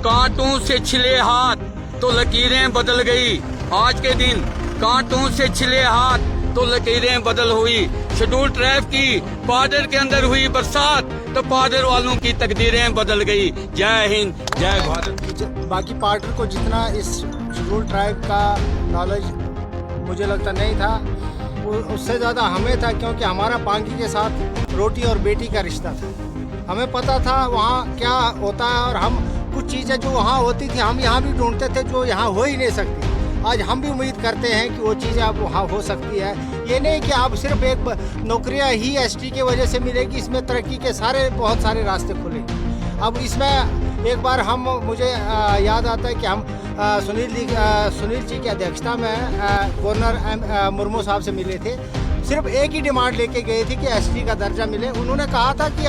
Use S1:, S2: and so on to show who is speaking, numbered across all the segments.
S1: कांटों से छिले हाथ तो लकीरें बदल गई। आज के दिन कांटों से छिले हाथ तो लकीरें बदल हुई। शेड्यूल ट्राइब की बॉर्डर के अंदर हुई बरसात तो बॉर्डर वालों की तकदीरें बदल गई। जय हिंद, जय भारत।
S2: बाकी पार्टर को जितना इस शेड्यूल ट्राइब का नॉलेज मुझे लगता नहीं था, उससे ज़्यादा हमें था, क्योंकि हमारा पांगी के साथ रोटी और बेटी का रिश्ता था। हमें पता था वहाँ क्या होता है, और हम कुछ चीज़ें जो वहाँ होती थी हम यहाँ भी ढूंढते थे जो यहाँ हो ही नहीं सकती। आज हम भी उम्मीद करते हैं कि वो चीज़ें अब वहाँ हो सकती है। ये नहीं कि अब सिर्फ एक नौकरियाँ ही एसटी की वजह से मिलेगी, इसमें तरक्की के बहुत सारे रास्ते खुले। अब इसमें एक बार मुझे याद आता है कि हम सुनील जी की अध्यक्षता में गवर्नर मुर्मू साहब से मिले थे। सिर्फ एक ही डिमांड लेके गए थे कि एसटी का दर्जा मिले। उन्होंने कहा था कि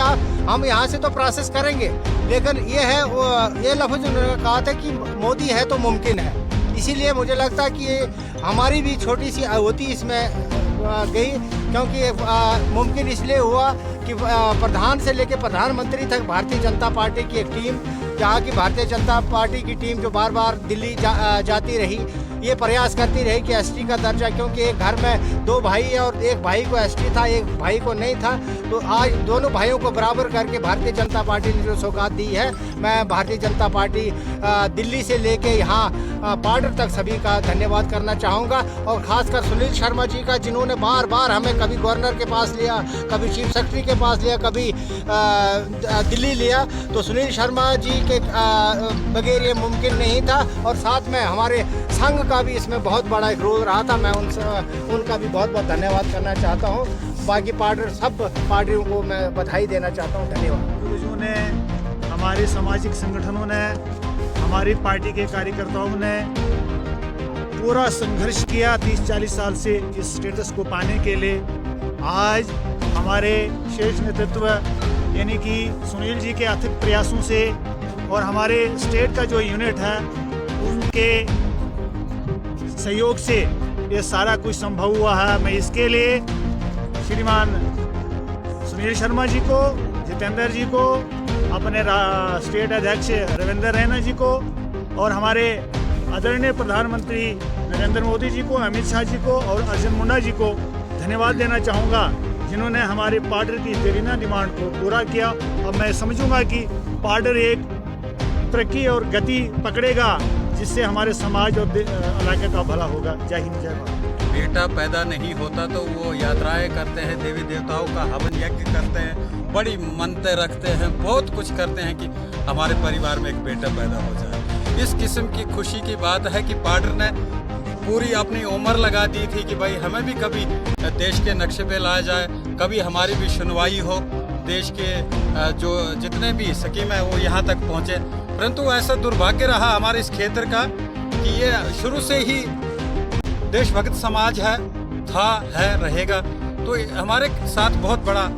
S2: हम यहाँ से तो प्रोसेस करेंगे, लेकिन ये लफ्ज़ उन्होंने कहा था कि मोदी है तो मुमकिन है। इसीलिए मुझे लगता है कि हमारी भी छोटी सी आहुति इसमें गई, क्योंकि मुमकिन इसलिए हुआ कि प्रधान से लेकर प्रधानमंत्री तक भारतीय जनता पार्टी की एक टीम, जहाँ की भारतीय जनता पार्टी की टीम जो बार बार दिल्ली जाती रही, ये प्रयास करती रही कि एसटी का दर्जा, क्योंकि एक घर में 2 भाई है और एक भाई को एसटी था, एक भाई को नहीं था, तो आज दोनों भाइयों को बराबर करके भारतीय जनता पार्टी ने जो सौगात दी है, मैं भारतीय जनता पार्टी दिल्ली से लेके यहाँ बॉर्डर तक सभी का धन्यवाद करना चाहूँगा। और ख़ासकर सुनील शर्मा जी का, जिन्होंने बार बार हमें कभी गवर्नर के पास लिया, कभी चीफ सेक्रेटरी के पास लिया, कभी दिल्ली लिया, तो सुनील शर्मा जी के बगैर ये मुमकिन नहीं था। और साथ में हमारे संघ का भी इसमें बहुत बड़ा एक रोल रहा था। मैं उनका भी बहुत बहुत धन्यवाद करना चाहता हूँ। बाकी सब पार्टियों को मैं बधाई देना चाहता हूँ। धन्यवाद।
S3: गुरुजों ने, हमारे सामाजिक संगठनों ने, हमारी पार्टी के कार्यकर्ताओं ने पूरा संघर्ष किया 30-40 साल से इस स्टेटस को पाने के लिए। आज हमारे शीर्ष नेतृत्व यानी कि सुनील जी के अथक प्रयासों से और हमारे स्टेट का जो यूनिट है उनके सहयोग से ये सारा कुछ संभव हुआ है। मैं इसके लिए श्रीमान सुनील शर्मा जी को, जितेंद्र जी को, अपने स्टेट अध्यक्ष रविंद्र रैना जी को और हमारे आदरणीय प्रधानमंत्री नरेंद्र मोदी जी को, अमित शाह जी को और अर्जुन मुंडा जी को धन्यवाद देना चाहूँगा, जिन्होंने हमारे पार्डर की देरीना डिमांड को पूरा किया। अब मैं समझूंगा कि पार्डर एक तरक्की और गति पकड़ेगा, जिससे हमारे समाज और इलाके का भला होगा। जय हिंद, जय भारत।
S1: बेटा पैदा नहीं होता तो वो यात्राएं करते हैं, देवी देवताओं का हवन यज्ञ करते हैं, बड़ी मन्नतें रखते हैं, बहुत कुछ करते हैं कि हमारे परिवार में एक बेटा पैदा हो जाए। इस किस्म की खुशी की बात है कि पार्डर ने पूरी अपनी उम्र लगा दी थी कि भाई हमें भी कभी देश के नक्शे पे लाया जाए, कभी हमारी भी सुनवाई हो, देश के जो जितने भी स्कीम है वो यहाँ तक पहुँचे। परंतु ऐसा दुर्भाग्य रहा हमारे इस क्षेत्र का कि ये शुरू से ही देशभक्त समाज है, रहेगा। तो हमारे साथ बहुत बड़ा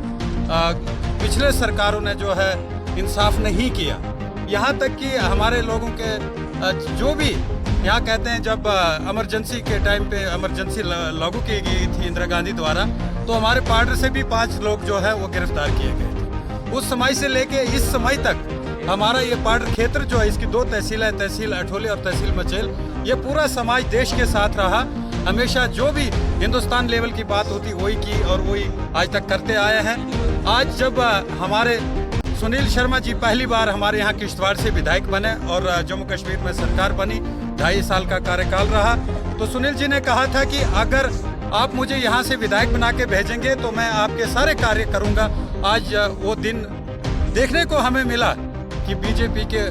S1: पिछले सरकारों ने जो है इंसाफ नहीं किया। यहाँ तक कि हमारे लोगों के जो भी यहाँ कहते हैं, जब इमरजेंसी के टाइम पे इमरजेंसी लागू की गई थी इंदिरा गांधी द्वारा, तो हमारे पार्डर से भी 5 लोग जो है वो गिरफ्तार किए गए थे। उस समय से लेके इस समय तक हमारा ये पार्डर क्षेत्र जो है, इसकी 2 तहसील है, तहसील अठोली और तहसील मचेल, ये पूरा समाज देश के साथ रहा। हमेशा जो भी हिंदुस्तान लेवल की बात होती वही की और वही आज तक करते आए हैं। आज जब हमारे सुनील शर्मा जी पहली बार हमारे यहाँ किश्तवाड़ से विधायक बने और जम्मू कश्मीर में सरकार बनी, 2.5 साल का कार्यकाल रहा, तो सुनील जी ने कहा था कि अगर आप मुझे यहाँ से विधायक बना के भेजेंगे तो मैं आपके सारे कार्य करूँगा। आज वो दिन देखने को हमें मिला कि बीजेपी के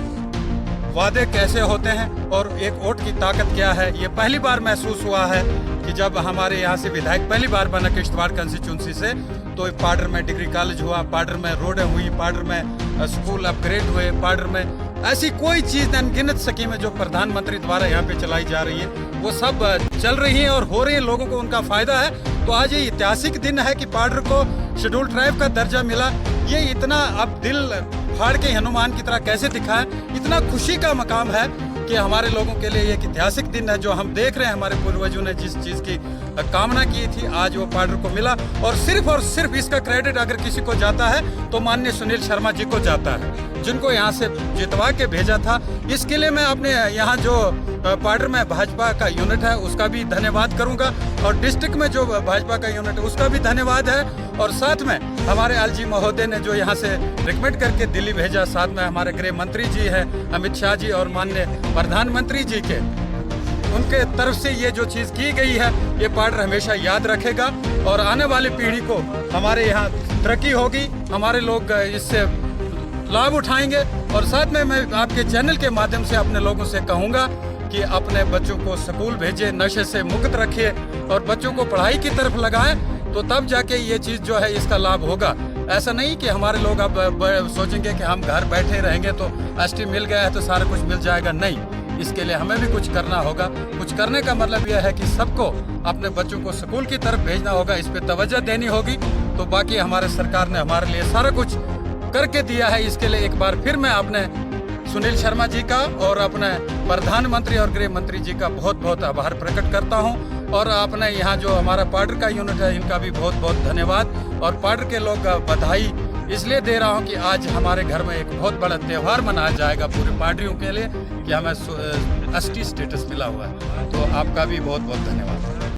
S1: वादे कैसे होते हैं और एक वोट की ताकत क्या है। ये पहली बार महसूस हुआ है कि जब हमारे यहाँ से विधायक पहली बार बना किश्तवाड़ कंस्टिट्यूंसी से, तो पार्डर में डिग्री कॉलेज हुआ, पार्डर में रोडें हुई, पार्डर में स्कूल अपग्रेड हुए, पार्डर में ऐसी कोई चीज़ अनगिनत स्कीमें जो प्रधानमंत्री द्वारा यहाँ पे चलाई जा रही है वो सब चल रही हैं और हो रही हैं, लोगों को उनका फ़ायदा है। तो आज ये ऐतिहासिक दिन है कि पार्डर को शेड्यूल ट्राइब का दर्जा मिला। ये इतना अब दिल फाड़ के हनुमान की तरह कैसे दिखाएं, इतना खुशी का मकाम है कि हमारे लोगों के लिए एक ऐतिहासिक दिन है। जो हम देख रहे हैं हमारे पूर्वजों ने जिस चीज़ की कामना की थी, आज वो पार्डर को मिला। और सिर्फ इसका क्रेडिट अगर किसी को जाता है तो माननीय सुनील शर्मा जी को जाता है। जिनको यहाँ से जितवा के भेजा था। इसके लिए मैं अपने यहाँ जो पार्डर में भाजपा का यूनिट है उसका भी धन्यवाद करूँगा, और डिस्ट्रिक्ट में जो भाजपा का यूनिट है उसका भी धन्यवाद है। और साथ में हमारे एलजी महोदय ने जो यहाँ से रिकमेंड करके दिल्ली भेजा, साथ में हमारे गृह मंत्री जी हैं अमित शाह जी और माननीय प्रधानमंत्री जी के, उनके तरफ से ये जो चीज़ की गई है ये पार्डर हमेशा याद रखेगा, और आने वाली पीढ़ी को हमारे यहाँ तरक्की होगी, हमारे लोग इससे लाभ उठाएंगे। और साथ में मैं आपके चैनल के माध्यम से अपने लोगों से कहूँगा कि अपने बच्चों को स्कूल भेजें, नशे से मुक्त रखिए और बच्चों को पढ़ाई की तरफ लगाएं, तो तब जाके ये चीज़ जो है इसका लाभ होगा। ऐसा नहीं कि हमारे लोग अब सोचेंगे कि हम घर बैठे रहेंगे तो एसटी मिल गया है तो सारा कुछ मिल जाएगा। नहीं, इसके लिए हमें भी कुछ करना होगा। कुछ करने का मतलब यह है कि सबको अपने बच्चों को स्कूल की तरफ भेजना होगा, इस पे तवज्जो देनी होगी। तो बाकी हमारे सरकार ने हमारे लिए सारा कुछ करके दिया है। इसके लिए एक बार फिर मैं अपने सुनील शर्मा जी का और अपने प्रधानमंत्री और गृह मंत्री जी का बहुत बहुत आभार प्रकट करता हूं, और अपने यहाँ जो हमारा पार्डर का यूनिट है इनका भी बहुत बहुत धन्यवाद, और पार्डर के लोग बधाई इसलिए दे रहा हूं कि आज हमारे घर में एक बहुत बड़ा त्यौहार मनाया जाएगा पूरे पार्टियों के लिए कि हमें एसटी स्टेटस मिला हुआ है। तो आपका भी बहुत बहुत धन्यवाद।